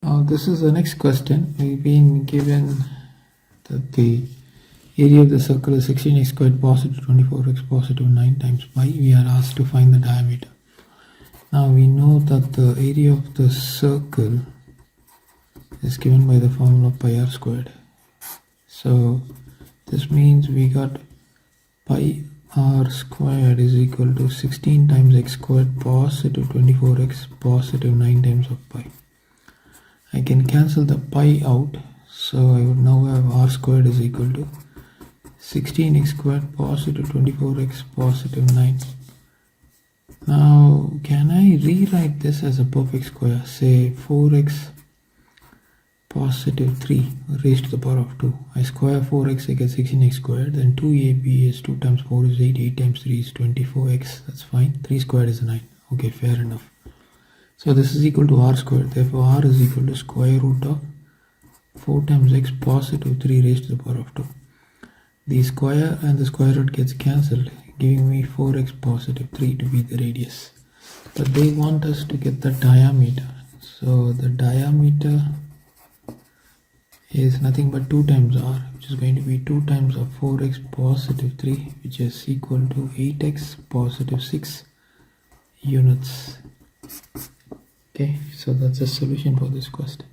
Now this is the next question. We've been given that the area of the circle is 16x squared positive 24x positive 9 times pi. We are asked to find the diameter. Now we know that the area of the circle is given by the formula pi r squared. So this means we got pi r squared is equal to 16 times x squared positive 24x positive 9 times of pi. I can cancel the pi out, so I would now have r squared is equal to 16x squared positive 24x positive 9. Now can I rewrite this as a perfect square? Say 4x positive 3 raised to the power of 2. I square 4x, I get 16x squared. Then 2ab is 2 times 4 is 8, 8 times 3 is 24x. That's fine. 3 squared is 9. Okay, fair enough. So this is equal to r squared. Therefore r is equal to square root of 4 times x positive 3 raised to the power of 2. The square and the square root gets cancelled, giving me 4x positive 3 to be the radius. But they want us to get the diameter. So the diameter is nothing but 2 times r, which is going to be 2 times of 4x positive 3, which is equal to 8x positive 6 units. Okay, so that's the solution for this question.